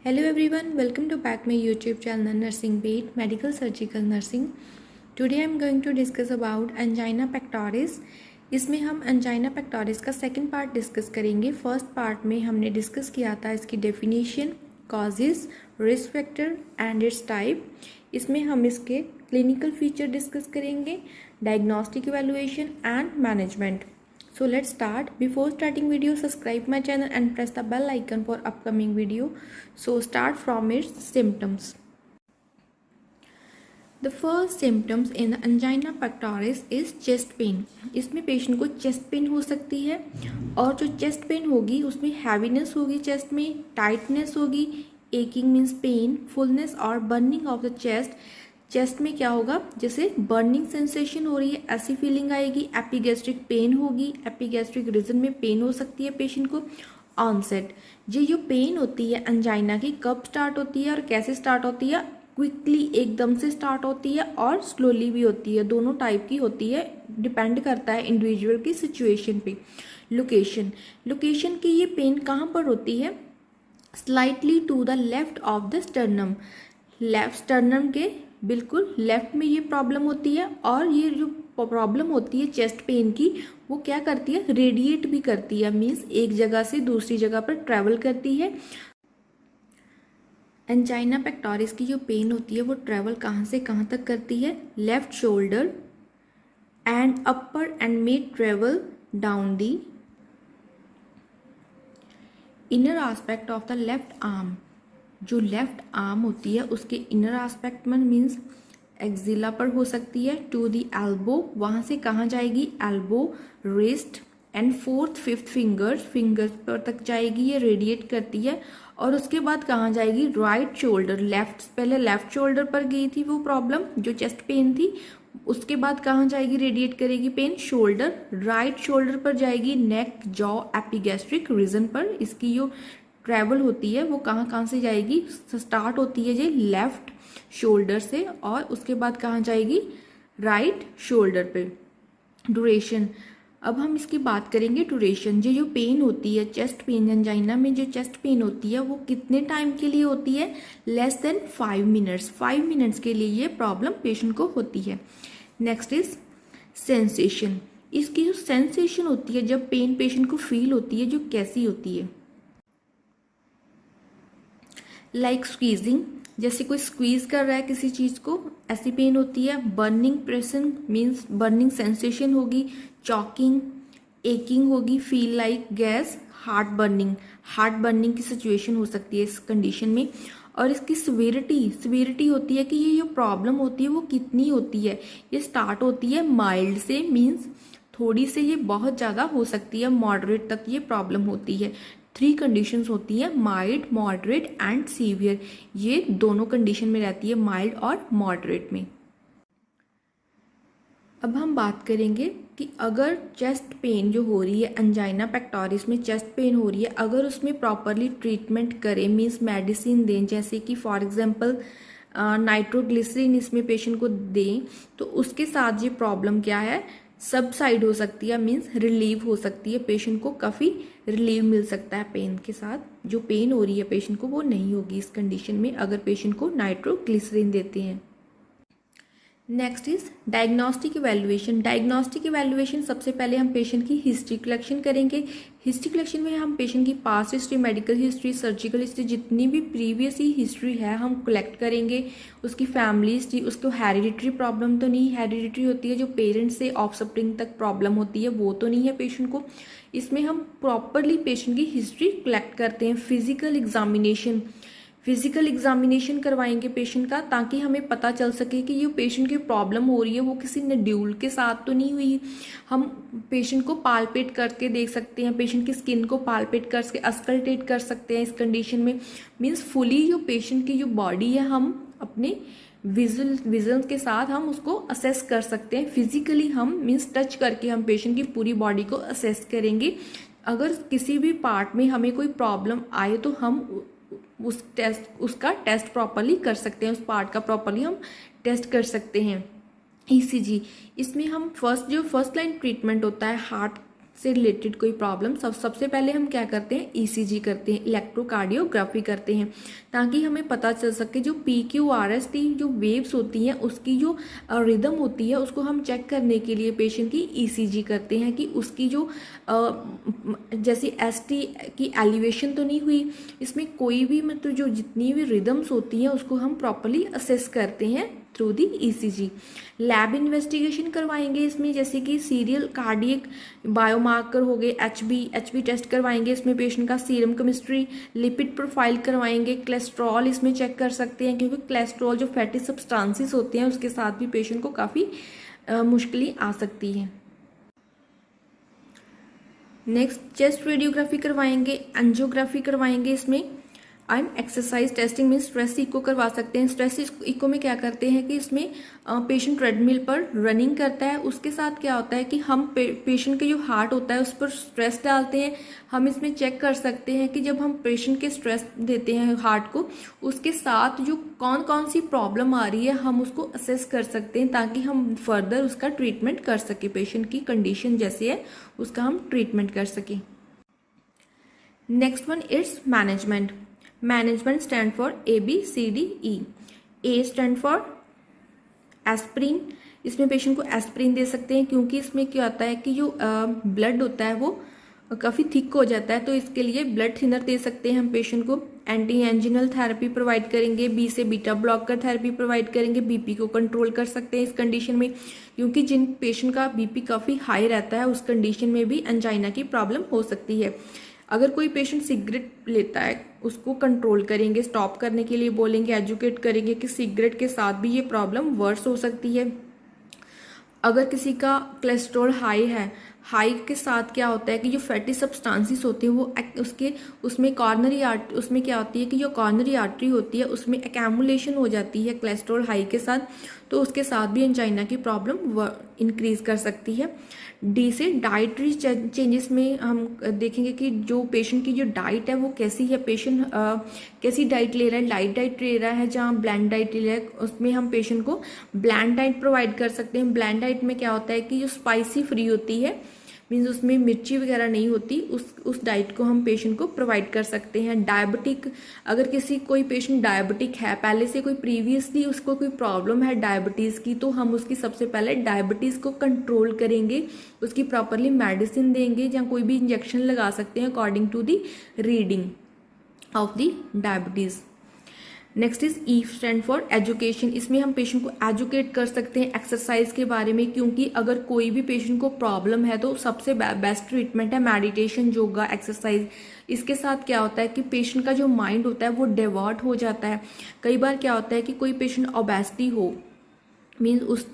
Hello everyone, welcome to back my YouTube channel Nursing Beat Medical Surgical Nursing. Today I am going to discuss about angina pectoris. इसमें हम angina pectoris का second part discuss करेंगे. First part में हमने discuss किया था इसकी definition, causes, risk factor and it's type. इसमें हम इसके क्लिनिकल फीचर डिस्कस करेंगे, diagnostic evaluation and management. So let's start. Before starting video, subscribe my channel and press the bell icon for upcoming video. So start from its symptoms. The first symptoms in the angina pectoris is chest pain. इसमें patient को chest pain हो सकती है और जो chest pain होगी उसमें heaviness होगी, चेस्ट में टाइटनेस होगी, एकिंग मीन्स पेन, फुलनेस और burning of the chest. Chest में क्या होगा, जैसे बर्निंग सेंसेशन हो रही है ऐसी फीलिंग आएगी. एपिगैस्ट्रिक पेन होगी, एपिगैस्ट्रिक रीजन में पेन हो सकती है पेशेंट को. ऑनसेट, ये जो पेन होती है अंजाइना की कब स्टार्ट होती है और कैसे स्टार्ट होती है. क्विकली एकदम से स्टार्ट होती है और स्लोली भी होती है, दोनों टाइप की होती है, डिपेंड करता है इंडिविजुअल की सिचुएशन पे. लोकेशन की ये पेन कहाँ पर होती है, slightly to the left of the sternum. Left sternum के बिल्कुल लेफ्ट में ये प्रॉब्लम होती है और ये जो प्रॉब्लम होती है चेस्ट पेन की वो क्या करती है, रेडिएट भी करती है, मीन्स एक जगह से दूसरी जगह पर ट्रैवल करती है. एंजाइना पेक्टोरिस की जो पेन होती है वो ट्रैवल कहाँ से कहाँ तक करती है, left shoulder and upper and may travel down the inner aspect of the left arm. जो लेफ्ट आर्म होती है उसके इनर एस्पेक्ट में मीन्स एक्जिला पर हो सकती है, टू दी एल्बो, वहाँ से कहाँ जाएगी, elbow, wrist and fourth fifth fingers पर तक जाएगी, ये रेडिएट करती है. और उसके बाद कहाँ जाएगी, राइट शोल्डर. पहले लेफ्ट शोल्डर पर गई थी वो प्रॉब्लम जो चेस्ट पेन थी, उसके बाद कहाँ जाएगी, रेडिएट करेगी पेन, शोल्डर. राइट शोल्डर पर जाएगी, नेक, जॉ, एपिगैस्ट्रिक रीजन पर. इसकी जो ट्रैवल होती है वो कहाँ कहाँ से जाएगी, स्टार्ट होती है जी लेफ्ट शोल्डर से और उसके बाद कहाँ जाएगी, राइट शोल्डर पे. ड्यूरेशन, अब हम इसकी बात करेंगे ड्यूरेशन. ये जो पेन होती है चेस्ट पेन, एंजाइना में जो चेस्ट पेन होती है वो कितने टाइम के लिए होती है, लेस देन 5 मिनट्स. 5 मिनट्स के लिए ये प्रॉब्लम पेशेंट को होती है. Next is sensation. इसकी जो सेंसेशन होती है जब पेन पेशेंट को फील होती है, जो कैसी होती है, लाइक स्क्वीजिंग, जैसे कोई स्क्वीज कर रहा है किसी चीज को, ऐसी पेन होती है. बर्निंग प्रेशन मीन्स बर्निंग सेंसेशन होगी. चॉकिंग, एकिंग होगी. Feel like gas, heart burning की सिचुएशन हो सकती है इस कंडीशन में. और इसकी सिविरिटी होती है कि ये जो प्रॉब्लम होती है वो कितनी होती है. ये स्टार्ट होती है माइल्ड से, मीन्स थोड़ी से ये बहुत ज़्यादा हो सकती है, मॉडरेट तक ये प्रॉब्लम होती है. 3 कंडीशंस होती है, माइल्ड, मॉडरेट एंड सीवियर. ये दोनों कंडीशन में रहती है, माइल्ड और मॉडरेट में. अब हम बात करेंगे कि अगर चेस्ट पेन जो हो रही है अंजाइना पेक्टोरिस में चेस्ट पेन हो रही है, अगर उसमें प्रॉपरली ट्रीटमेंट करें, मीन्स मेडिसिन दें, जैसे कि फॉर एग्जांपल नाइट्रोग्लिसरीन इसमें पेशेंट को दें, तो उसके साथ ये प्रॉब्लम क्या है, सबसाइड हो सकती है, मीन्स रिलीव हो सकती है. पेशेंट को काफ़ी रिलीव मिल सकता है पेन के साथ. जो पेन हो रही है पेशेंट को वो नहीं होगी इस कंडीशन में अगर पेशेंट को नाइट्रोग्लिसरीन देते हैं. Next is diagnostic evaluation. सबसे पहले हम पेशेंट की हिस्ट्री कलेक्शन करेंगे. हिस्ट्री कलेक्शन में हम पेशेंट की past history, medical history, surgical history, जितनी भी प्रीवियस ही हिस्ट्री है हम कलेक्ट करेंगे. उसकी फैमिली हिस्ट्री, उसको हेरिडिटरी प्रॉब्लम तो नहीं, हेरिडिटरी होती है जो पेरेंट्स से ऑफस्प्रिंग तक प्रॉब्लम होती है, वो तो नहीं है पेशेंट को. इसमें हम प्रॉपरली पेशेंट की हिस्ट्री कलेक्ट करते हैं. फिजिकल एग्जामिनेशन करवाएंगे पेशेंट का, ताकि हमें पता चल सके कि ये पेशेंट की प्रॉब्लम हो रही है वो किसी नड्यूल के साथ तो नहीं हुई. हम पेशेंट को पालपेट करके देख सकते हैं, पेशेंट की स्किन को पालपेट करके अस्कल्टेट कर सकते हैं इस कंडीशन में. मीन्स फुली जो पेशेंट की जो बॉडी है हम अपने विजन के साथ हम उसको असेस कर सकते हैं. फिजिकली हम मीन्स टच करके हम पेशेंट की पूरी बॉडी को असेस करेंगे. अगर किसी भी पार्ट में हमें कोई प्रॉब्लम आए तो हम उसका टेस्ट प्रॉपरली कर सकते हैं, उस पार्ट का प्रॉपरली हम टेस्ट कर सकते हैं. ईसीजी, इसमें हम फर्स्ट लाइन ट्रीटमेंट होता है हार्ट से रिलेटेड कोई प्रॉब्लम, सबसे पहले हम क्या करते हैं, ईसीजी करते हैं, इलेक्ट्रोकार्डियोग्राफी करते हैं, ताकि हमें पता चल सके जो PQRS जो वेव्स होती हैं उसकी जो रिदम होती है उसको हम चेक करने के लिए पेशेंट की ईसीजी करते हैं कि उसकी जो जैसे ST की एलिवेशन तो नहीं हुई, इसमें कोई भी मतलब जो जितनी भी रिदम्स होती हैं उसको हम प्रॉपरली असेस करते हैं through the ECG. Lab investigation करवाएंगे इसमें, जैसे कि सीरियल कार्डियक बायोमार्कर हो गए, HB टेस्ट करवाएंगे, इसमें पेशेंट का सीरम केमिस्ट्री, लिपिड प्रोफाइल करवाएंगे, कोलेस्ट्रॉल इसमें चेक कर सकते हैं, क्योंकि कोलेस्ट्रॉल जो फैटी सब्सटेंसेस होते हैं उसके साथ भी पेशेंट को काफ़ी मुश्किलें आ सकती हैं। नेक्स्ट चेस्ट रेडियोग्राफी करवाएंगे, एंजियोग्राफी करवाएंगे इसमें, एंड एक्सरसाइज टेस्टिंग में स्ट्रेस इको करवा सकते हैं। स्ट्रेस इको में क्या करते हैं कि इसमें पेशेंट ट्रेडमिल पर रनिंग करता है, उसके साथ क्या होता है कि हम पेशेंट के जो हार्ट होता है उस पर स्ट्रेस डालते हैं। हम इसमें चेक कर सकते हैं कि जब हम पेशेंट के स्ट्रेस देते हैं हार्ट को, उसके साथ जो कौन कौन सी प्रॉब्लम आ रही है हम उसको असेस कर सकते हैं, ताकि हम फर्दर उसका ट्रीटमेंट कर सके, पेशेंट की कंडीशन जैसे है उसका हम ट्रीटमेंट कर सकें। Next one it's management. Management stand for ABCDE। A stand for aspirin, इसमें पेशेंट को एस्प्रिन दे सकते हैं, क्योंकि इसमें क्या होता है कि जो ब्लड होता है वो काफ़ी थिक हो जाता है, तो इसके लिए ब्लड थिनर दे सकते हैं हम पेशेंट को। एंटी एंजिनल थेरेपी प्रोवाइड करेंगे, B से बीटा ब्लॉकर थेरेपी प्रोवाइड करेंगे, BP को कंट्रोल कर सकते हैं इस कंडीशन में, क्योंकि जिन पेशेंट का BP काफ़ी हाई रहता है उस कंडीशन में भी एंजाइना की प्रॉब्लम हो सकती है। अगर कोई पेशेंट सिगरेट लेता है उसको कंट्रोल करेंगे, स्टॉप करने के लिए बोलेंगे, एजुकेट करेंगे कि सिगरेट के साथ भी ये प्रॉब्लम वर्स हो सकती है। अगर किसी का कोलेस्ट्रॉल हाई है, हाई के साथ क्या होता है कि जो फैटी सब्सटेंसेस होते हैं वो उसमें उसमें क्या होती है कि जो कॉर्नरी आर्टरी होती है उसमें एक्यूमुलेशन हो जाती है कोलेस्ट्रॉल हाई के साथ, तो उसके साथ भी एंजाइना की प्रॉब्लम इंक्रीज कर सकती है। D से डाइटरी चेंजेस में हम देखेंगे कि जो पेशेंट की जो डाइट है वो कैसी है, पेशेंट कैसी डाइट ले रहा है, लाइट डाइट ले रहा है जहाँ ब्लैंड डाइट ले रहा है, उसमें हम पेशेंट को ब्लैंड डाइट प्रोवाइड कर सकते हैं। ब्लैंड डाइट में क्या होता है कि जो स्पाइसी फ्री होती है, मीन्स उसमें मिर्ची वगैरह नहीं होती, उस डाइट को हम पेशेंट को प्रोवाइड कर सकते हैं। डायबिटिक, अगर कोई पेशेंट डायबिटिक है, पहले से कोई प्रीवियसली उसको कोई प्रॉब्लम है डायबिटीज़ की, तो हम उसकी सबसे पहले डायबिटीज़ को कंट्रोल करेंगे, उसकी प्रॉपरली मेडिसिन देंगे या कोई भी इंजेक्शन लगा सकते हैं according to the reading of the diabetes. Next is E stand for education. इसमें हम पेशेंट को एजुकेट कर सकते हैं एक्सरसाइज के बारे में, क्योंकि अगर कोई भी पेशेंट को प्रॉब्लम है तो सबसे बेस्ट ट्रीटमेंट है मेडिटेशन, योगा, एक्सरसाइज। इसके साथ क्या होता है कि पेशेंट का जो माइंड होता है वो डाइवर्ट हो जाता है। कई बार क्या होता है कि कोई पेशेंट ओबेसिटी हो, मीन्स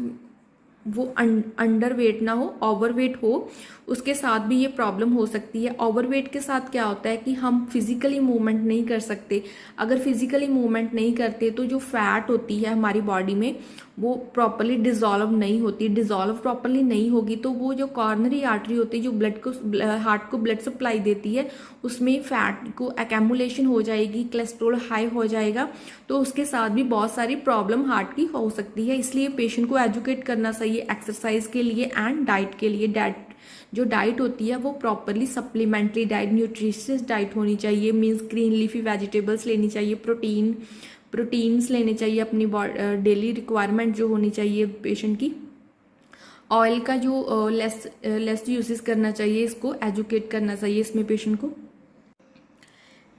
वो अंडर वेट ना हो, ओवरवेट हो, उसके साथ भी ये प्रॉब्लम हो सकती है। ओवरवेट के साथ क्या होता है कि हम फिजिकली मूवमेंट नहीं कर सकते। अगर फिजिकली मूवमेंट नहीं करते तो जो फैट होती है हमारी बॉडी में वो प्रॉपरली डिजॉल्व नहीं होती। डिजॉल्व प्रॉपरली नहीं होगी तो वो जो कॉर्नरी आर्टरी होती है जो हार्ट को ब्लड सप्लाई देती है, उसमें फैट को एक्यूमुलेशन हो जाएगी, कोलेस्ट्रॉल हाई हो जाएगा, तो उसके साथ भी बहुत सारी प्रॉब्लम हार्ट की हो सकती है। इसलिए पेशेंट को एजुकेट करना चाहिए एक्सरसाइज के लिए एंड डाइट के लिए। जो डाइट होती है वो properly supplementary diet, nutritious diet होनी चाहिए, मीन्स ग्रीन लीफी वेजिटेबल्स लेनी चाहिए, प्रोटीन्स लेने चाहिए, अपनी डेली रिक्वायरमेंट जो होनी चाहिए पेशेंट की। ऑयल का जो लेस यूजेस करना चाहिए, इसको एजुकेट करना चाहिए इसमें पेशेंट को।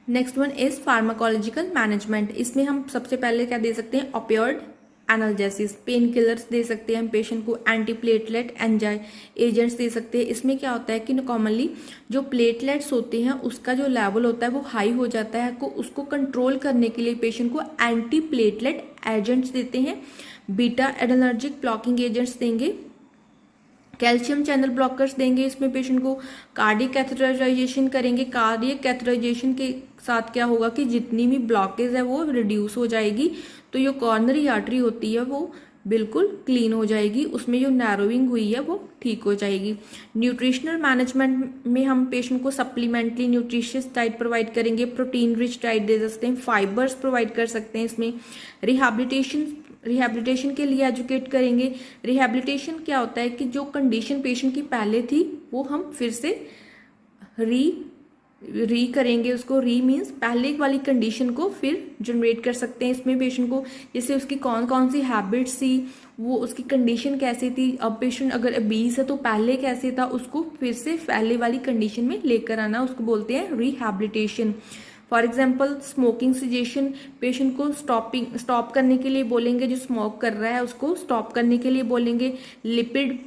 Next one is pharmacological management. इसमें हम सबसे पहले क्या दे सकते हैं, ओपियोइड एनाल्जेसिस, पेन किलर्स दे सकते हैं हम पेशेंट को, एंटीप्लेटलेट एजेंट्स दे सकते हैं। इसमें क्या होता है कि कॉमनली जो प्लेटलेट्स होते हैं उसका जो लेवल होता है वो हाई हो जाता है, उसको कंट्रोल करने के लिए पेशेंट को एंटीप्लेटलेट एजेंट्स देते हैं। बीटा एडर्नर्जिक ब्लॉकिंग एजेंट्स देंगे, कैल्शियम चैनल ब्लॉकर्स देंगे इसमें पेशेंट को, कार्डियक कैथेटराइजेशन करेंगे। कार्डियक कैथेटराइजेशन के साथ क्या होगा कि जितनी भी ब्लॉकेज है वो रिड्यूस हो जाएगी, तो जो कॉर्नरी आर्टरी होती है वो बिल्कुल क्लीन हो जाएगी, उसमें जो नैरोइंग हुई है वो ठीक हो जाएगी। न्यूट्रिशनल मैनेजमेंट में हम पेशेंट को सप्लीमेंट्री न्यूट्रिशियस डाइट प्रोवाइड करेंगे, प्रोटीन रिच डाइट दे सकते हैं, फाइबर्स प्रोवाइड कर सकते हैं इसमें। रिहैबिलिटेशन रिहैबिलिटेशन के लिए एजुकेट करेंगे। रिहैबिलिटेशन क्या होता है कि जो कंडीशन पेशेंट की पहले थी वो हम फिर से री करेंगे उसको। री मीन्स पहले वाली कंडीशन को फिर जनरेट कर सकते हैं। इसमें पेशेंट को जैसे उसकी कौन कौन सी हैबिट्स थी, वो उसकी कंडीशन कैसी थी, अब पेशेंट अगर obese है तो पहले कैसे था, उसको फिर से पहले वाली कंडीशन में लेकर आना, उसको बोलते हैं rehabilitation. For example smoking caseation, patient को स्टॉप करने के लिए बोलेंगे, जो स्मोक कर रहा है उसको स्टॉप करने के लिए बोलेंगे। लिपिड,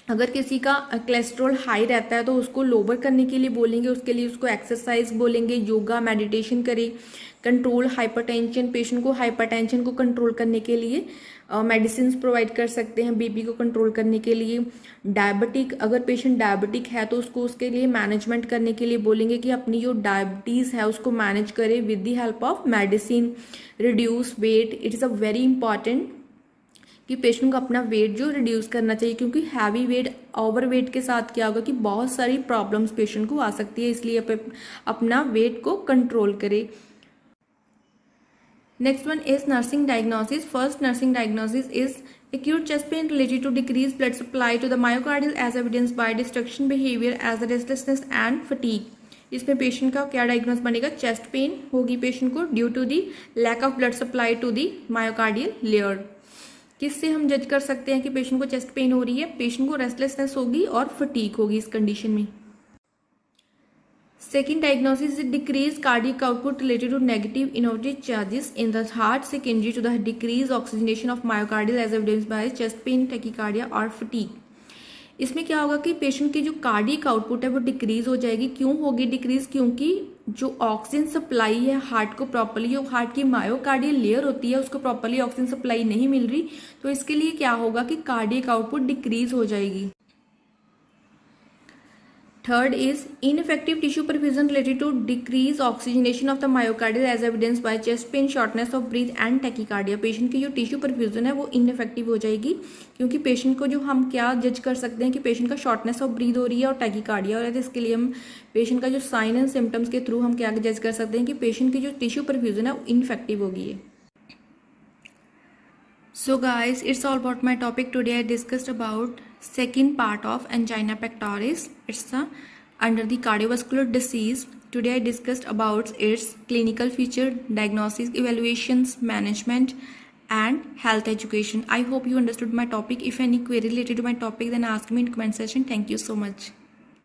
अगर किसी का कोलेस्ट्रॉल हाई रहता है तो उसको लोअर करने के लिए बोलेंगे, उसके लिए उसको एक्सरसाइज बोलेंगे, योगा मेडिटेशन करे। कंट्रोल हाइपरटेंशन, पेशेंट को हाइपरटेंशन को कंट्रोल करने के लिए मेडिसिन प्रोवाइड कर सकते हैं, बीपी को कंट्रोल करने के लिए। डायबिटिक, अगर पेशेंट डायबिटिक है तो उसको उसके लिए मैनेजमेंट करने के लिए बोलेंगे कि अपनी जो डायबिटीज़ है उसको मैनेज करे with the help of medicine. Reduce weight, it is a very important कि पेशेंट को अपना वेट जो रिड्यूस करना चाहिए, क्योंकि हैवी वेट, ओवर वेट के साथ क्या होगा कि बहुत सारी प्रॉब्लम्स पेशेंट को आ सकती है, इसलिए अपना वेट को कंट्रोल करे। Next one is nursing diagnosis. First nursing diagnosis is acute chest pain related to decreased blood supply to the myocardial as evidenced by destruction behavior as restlessness and fatigue. इसमें patient का क्या diagnose बनेगा? Chest pain होगी patient को due to the lack of blood supply to the myocardial layer. किससे हम जज कर सकते हैं कि पेशेंट को चेस्ट पेन हो रही है? पेशेंट को रेस्टलेसनेस होगी और फटीग होगी इस कंडीशन में। Second diagnosis is decreased cardiac output related to negative innovative charges in the heart secondary to the decreased oxygenation of myocardial as evidenced by chest pain, tachycardia और fatigue. इसमें क्या होगा कि पेशेंट की जो कार्डियक आउटपुट है वो decrease हो जाएगी। क्यों होगी डिक्रीज? क्योंकि जो ऑक्सीजन सप्लाई है हार्ट को प्रॉपर्ली, जो हार्ट की मायोकार्डियल लेयर होती है उसको प्रॉपर्ली ऑक्सीजन सप्लाई नहीं मिल रही, तो इसके लिए क्या होगा कि कार्डियक आउटपुट डिक्रीज हो जाएगी। Third is ineffective tissue perfusion related to decreased oxygenation of the myocardial as evidenced by chest pain, shortness of breath and tachycardia. Patient की जो टिश्यू परफ्यूजन है वो इनफेक्टिव हो जाएगी, क्योंकि पेशेंट को जो हम क्या जज कर सकते हैं कि पेशेंट का शॉर्टनेस ऑफ ब्रीथ हो रही है और टैकीकार्डिया हो रहा है। इसके लिए हम पेशेंट का जो साइन एंड सिम्टम्स के थ्रू हम क्या जज कर सकते हैं कि पेशेंट की जो टिश्यू परफ्यूजन है वो इनफेक्टिव होगी। So guys, it's all about my topic today. I discussed about second part of angina pectoris. It's under the cardiovascular disease. Today I discussed about its clinical feature, diagnosis, evaluations, management and health education. I hope you understood my topic. If any query related to my topic, then ask me in comment section. Thank you so much.